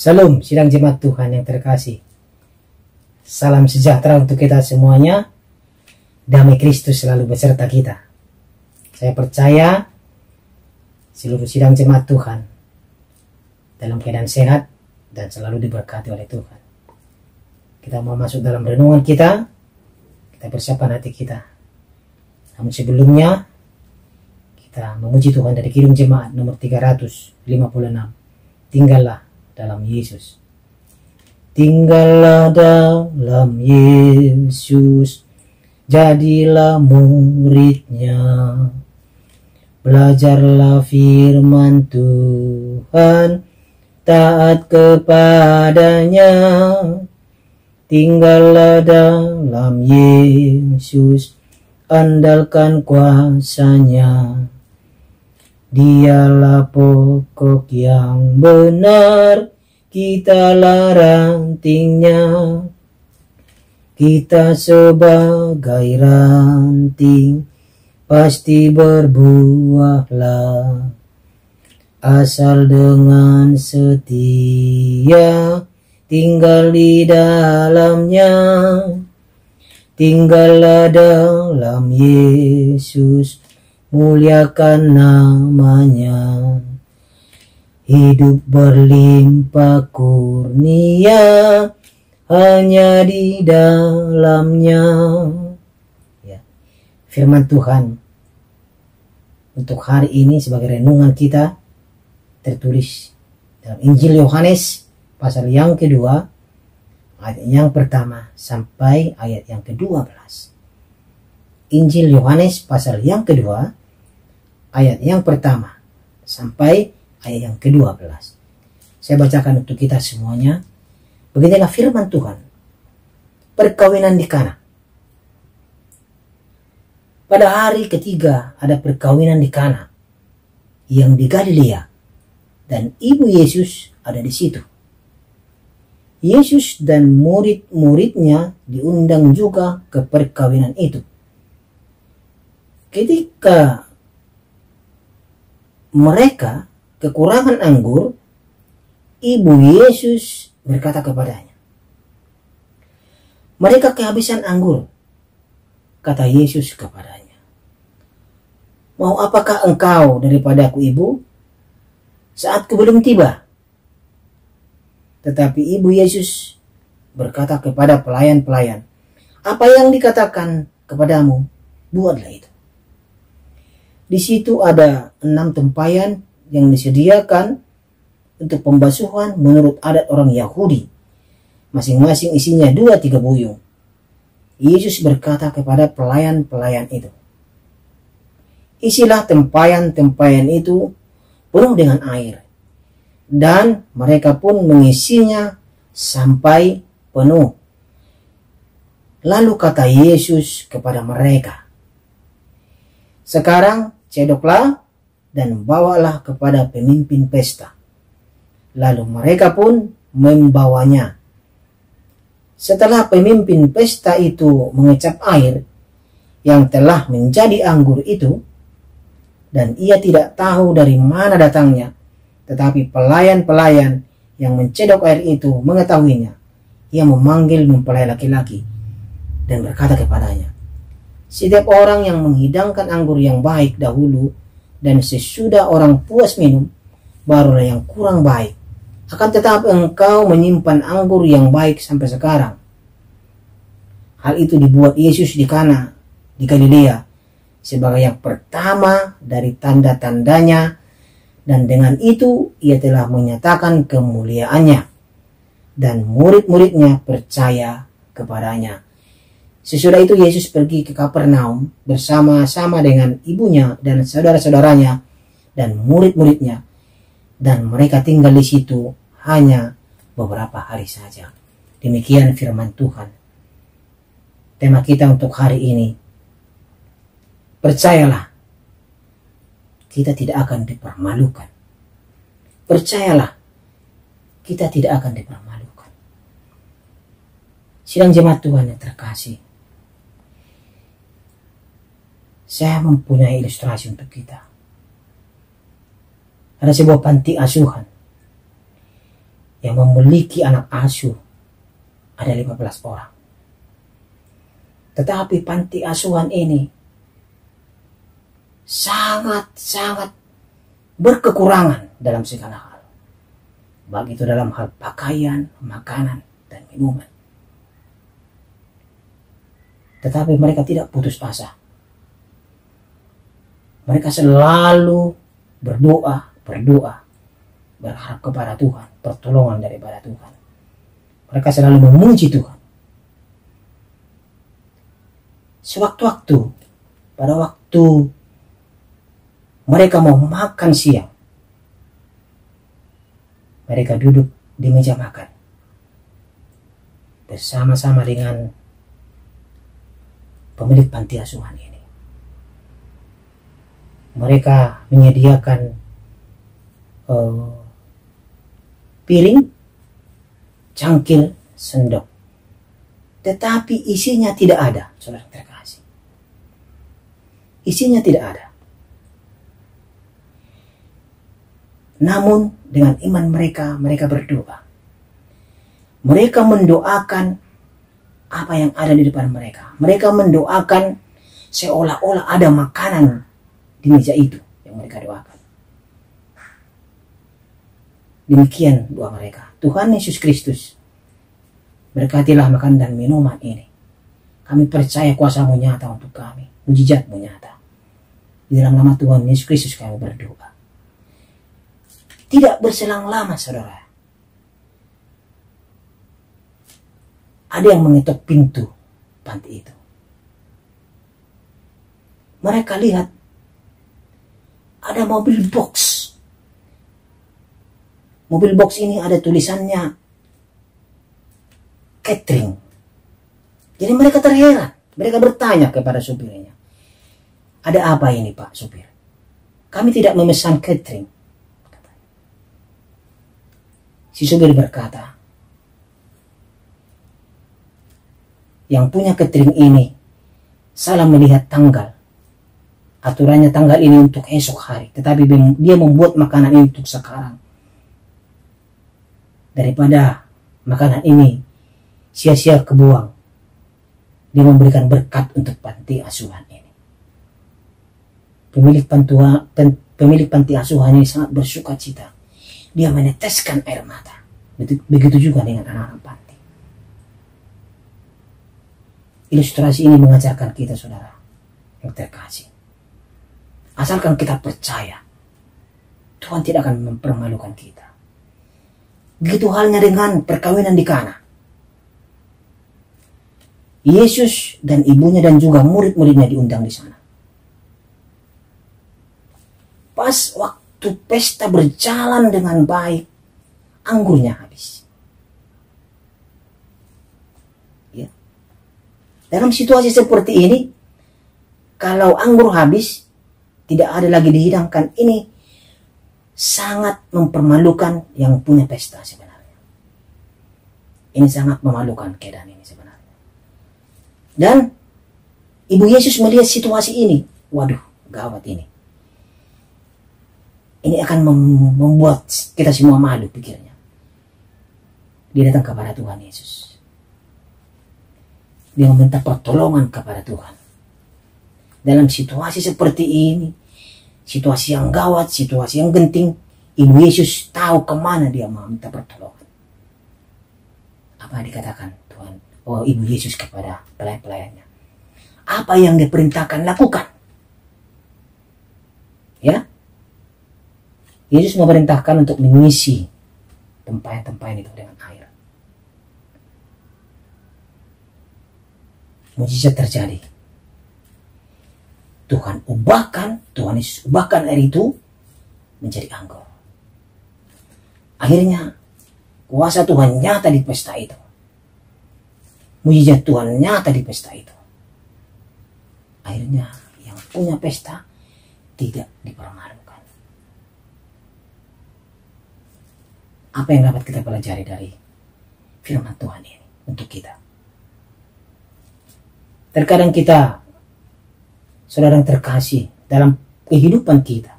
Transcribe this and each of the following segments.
Salam sidang jemaat Tuhan yang terkasih. Salam sejahtera untuk kita semuanya. Damai Kristus selalu beserta kita. Saya percaya seluruh sidang jemaat Tuhan dalam keadaan sehat dan selalu diberkati oleh Tuhan. Kita mau masuk dalam renungan kita. Kita persiapkan hati kita. Namun sebelumnya kita memuji Tuhan dari Kidung Jemaat nomor 356. Tinggallah dalam Yesus. Tinggallah dalam Yesus, jadilah muridnya. Belajarlah firman Tuhan, taat kepadanya. Tinggallah dalam Yesus, andalkan kuasanya. Dialah pokok yang benar, kitalah rantingnya. Kita sebagai ranting pasti berbuahlah, asal dengan setia tinggal di dalamnya. Tinggallah dalam Yesus, muliakan namanya. Hidup berlimpah kurnia hanya di dalamnya. Ya. Firman Tuhan untuk hari ini sebagai renungan kita tertulis dalam Injil Yohanes pasal yang kedua, ayat yang pertama sampai ayat yang ke-12. Injil Yohanes pasal yang kedua, ayat yang pertama sampai ayat yang ke-12. Saya bacakan untuk kita semuanya. Beginilah firman Tuhan. Perkawinan di Kana. Pada hari ketiga ada perkawinan di Kana yang di Galilea, dan ibu Yesus ada di situ. Yesus dan murid-muridnya diundang juga ke perkawinan itu. Ketika mereka kekurangan anggur, ibu Yesus berkata kepadanya, "Mereka kehabisan anggur." Kata Yesus kepadanya, "Mau apakah engkau daripadaku, ibu? Saatku belum tiba." Tetapi ibu Yesus berkata kepada pelayan-pelayan, "Apa yang dikatakan kepadamu, buatlah itu." Di situ ada 6 tempayan yang disediakan untuk pembasuhan menurut adat orang Yahudi. Masing-masing isinya 2-3 buyung. Yesus berkata kepada pelayan-pelayan itu, "Isilah tempayan-tempayan itu penuh dengan air." Dan mereka pun mengisinya sampai penuh. Lalu kata Yesus kepada mereka, "Sekarang cedoklah dan bawalah kepada pemimpin pesta." Lalu mereka pun membawanya. Setelah pemimpin pesta itu mengecap air yang telah menjadi anggur itu, dan ia tidak tahu dari mana datangnya, tetapi pelayan-pelayan yang mencedok air itu mengetahuinya, ia memanggil mempelai laki-laki dan berkata kepadanya, "Setiap orang yang menghidangkan anggur yang baik dahulu, dan sesudah orang puas minum, barulah yang kurang baik. Akan tetapi engkau menyimpan anggur yang baik sampai sekarang." Hal itu dibuat Yesus di Kana di Galilea sebagai yang pertama dari tanda-tandanya, dan dengan itu ia telah menyatakan kemuliaannya, dan murid-muridnya percaya kepadanya. Sesudah itu Yesus pergi ke Kapernaum bersama-sama dengan ibunya dan saudara-saudaranya dan murid-muridnya, dan mereka tinggal di situ hanya beberapa hari saja. Demikian firman Tuhan. Tema kita untuk hari ini, percayalah, kita tidak akan dipermalukan. Percayalah, kita tidak akan dipermalukan. Sidang jemaat Tuhan yang terkasih, saya mempunyai ilustrasi untuk kita. Ada sebuah panti asuhan yang memiliki anak asuh ada 15 orang. Tetapi panti asuhan ini sangat-sangat berkekurangan dalam segala hal. Baik itu dalam hal pakaian, makanan, dan minuman. Tetapi mereka tidak putus asa. Mereka selalu berdoa, berharap kepada Tuhan, pertolongan daripada Tuhan. Mereka selalu memuji Tuhan. Sewaktu-waktu, pada waktu mereka mau makan siang, mereka duduk di meja makan bersama-sama dengan pemilik panti asuhan ini. Mereka menyediakan piring, cangkir, sendok, tetapi isinya tidak ada, saudara terkasih. Isinya tidak ada. Namun dengan iman mereka, mereka berdoa. Mereka mendoakan apa yang ada di depan mereka. Mereka mendoakan seolah-olah ada makanan di meja itu yang mereka doakan. Demikian doa mereka. Tuhan Yesus Kristus, berkatilah makan dan minuman ini. Kami percaya kuasa-Mu nyata untuk kami. Mujizat-Mu nyata. Di dalam nama Tuhan Yesus Kristus kami berdoa. Tidak berselang lama, saudara. Ada yang mengetuk pintu panti itu. Mereka lihat ada mobil box. Mobil box ini ada tulisannya catering. Jadi mereka terheran. Mereka bertanya kepada supirnya. Ada apa ini, Pak supir? Kami tidak memesan catering. Si supir berkata, yang punya catering ini salah melihat tanggal. Aturannya tanggal ini untuk esok hari. Tetapi dia membuat makanan ini untuk sekarang. Daripada makanan ini sia-sia kebuang, dia memberikan berkat untuk panti asuhan ini. Pemilik panti asuhan ini sangat bersuka cita. Dia meneteskan air mata. Begitu juga dengan anak-anak panti. Ilustrasi ini mengajarkan kita, saudara yang terkasih. Asalkan kita percaya, Tuhan tidak akan mempermalukan kita. Begitu halnya dengan perkawinan di Kana. Yesus dan ibunya dan juga murid-muridnya diundang di sana. Pas waktu pesta berjalan dengan baik, anggurnya habis. Ya. Dalam situasi seperti ini, kalau anggur habis, tidak ada lagi dihidangkan, ini sangat mempermalukan yang punya pesta sebenarnya. Ini sangat memalukan keadaan ini sebenarnya. Dan Ibu Yesus melihat situasi ini, waduh, gawat ini. Ini akan membuat kita semua malu, pikirnya. Dia datang kepada Tuhan Yesus. Dia meminta pertolongan kepada Tuhan. Dalam situasi seperti ini, situasi yang gawat, situasi yang genting, Ibu Yesus tahu kemana dia mau minta pertolongan. Apa yang dikatakan Tuhan, Ibu Yesus kepada pelayan-pelayannya? Apa yang diperintahkan lakukan? Ya, Yesus memerintahkan untuk mengisi tempayan-tempayan itu dengan air. Mujizat terjadi. Tuhan Yesus ubahkan air itu menjadi anggur. Akhirnya kuasa Tuhan nyata di pesta itu. Mujizat Tuhan nyata di pesta itu. Akhirnya yang punya pesta tidak dipermalukan. Apa yang dapat kita pelajari dari firman Tuhan ini untuk kita? Terkadang kita, saudara yang terkasih, dalam kehidupan kita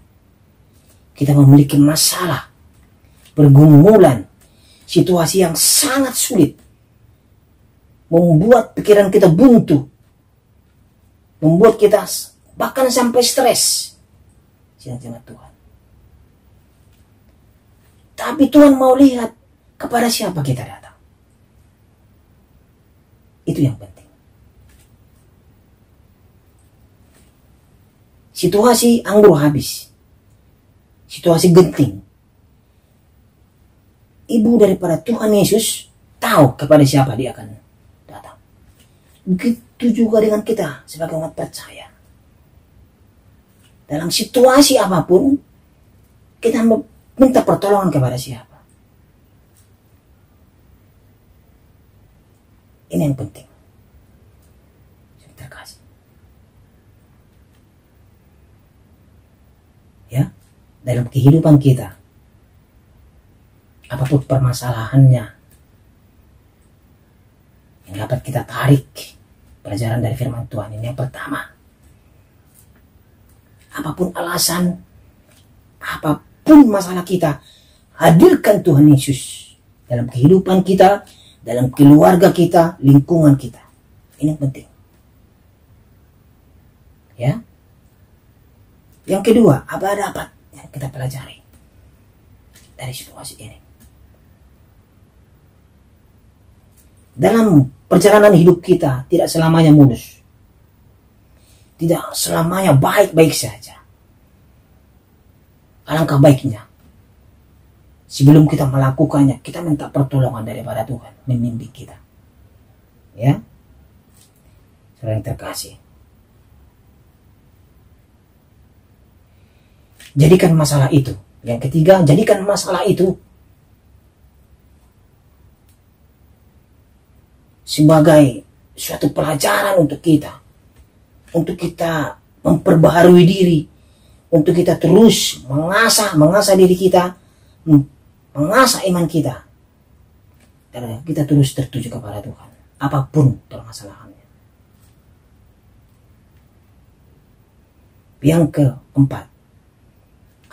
memiliki masalah, pergumulan, situasi yang sangat sulit, membuat pikiran kita buntu, membuat kita bahkan sampai stres. Jemaat Tuhan. Tapi Tuhan mau lihat kepada siapa kita datang. Itu yang penting. Situasi anggur habis. Situasi genting. Ibu daripada Tuhan Yesus tahu kepada siapa dia akan datang. Begitu juga dengan kita sebagai umat percaya. Dalam situasi apapun, kita minta pertolongan kepada siapa. Ini yang penting. Terkasih. Ya, dalam kehidupan kita, apapun permasalahannya, yang dapat kita tarik pelajaran dari firman Tuhan ini yang pertama. Apapun alasan, apapun masalah kita, hadirkan Tuhan Yesus dalam kehidupan kita, dalam keluarga kita, lingkungan kita. Ini yang penting. Ya. Yang kedua, apa dapat yang kita pelajari dari situasi ini? Dalam perjalanan hidup kita tidak selamanya mulus. Tidak selamanya baik-baik saja. Alangkah baiknya sebelum kita melakukannya, kita minta pertolongan daripada Tuhan membimbing kita. Ya. Saudara yang terkasih. Jadikan masalah itu. Yang ketiga, jadikan masalah itu sebagai suatu pelajaran untuk kita. Untuk kita memperbaharui diri. Untuk kita terus mengasah diri kita. Mengasah iman kita. Karena kita terus tertuju kepada Tuhan. Apapun permasalahannya. Yang keempat.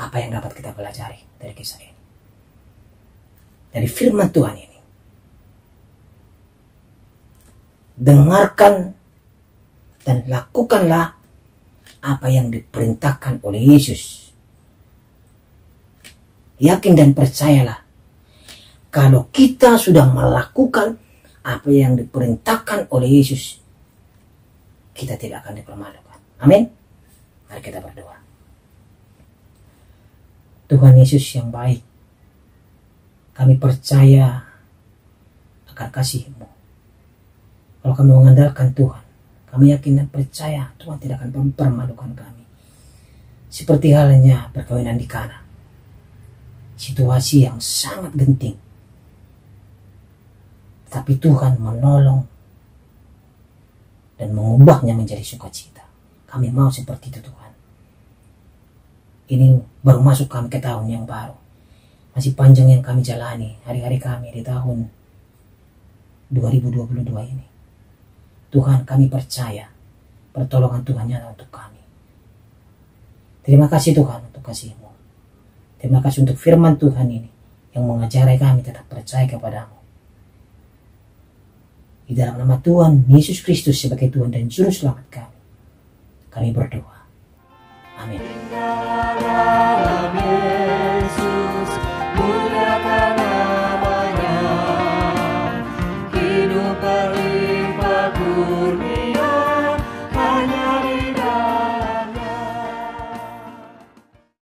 Apa yang dapat kita pelajari dari kisah ini? Dari firman Tuhan ini. Dengarkan dan lakukanlah apa yang diperintahkan oleh Yesus. Yakin dan percayalah, kalau kita sudah melakukan apa yang diperintahkan oleh Yesus, kita tidak akan dipermalukan. Amin. Mari kita berdoa. Tuhan Yesus yang baik, kami percaya akan kasih-Mu. Kalau kami mengandalkan Tuhan, kami yakin dan percaya Tuhan tidak akan mempermalukan kami. Seperti halnya perkawinan di Kana. Situasi yang sangat genting. Tapi Tuhan menolong dan mengubahnya menjadi sukacita. Kami mau seperti itu Tuhan. Ini baru masuk kami ke tahun yang baru. Masih panjang yang kami jalani hari-hari kami di tahun 2022 ini. Tuhan, kami percaya pertolongan Tuhan nyata untuk kami. Terima kasih Tuhan untuk kasih-Mu. Terima kasih untuk firman Tuhan ini yang mengajari kami tetap percaya kepada-Mu. Di dalam nama Tuhan Yesus Kristus sebagai Tuhan dan Juru Selamat kami berdoa. Amin. Hidup berlimpah kurnia.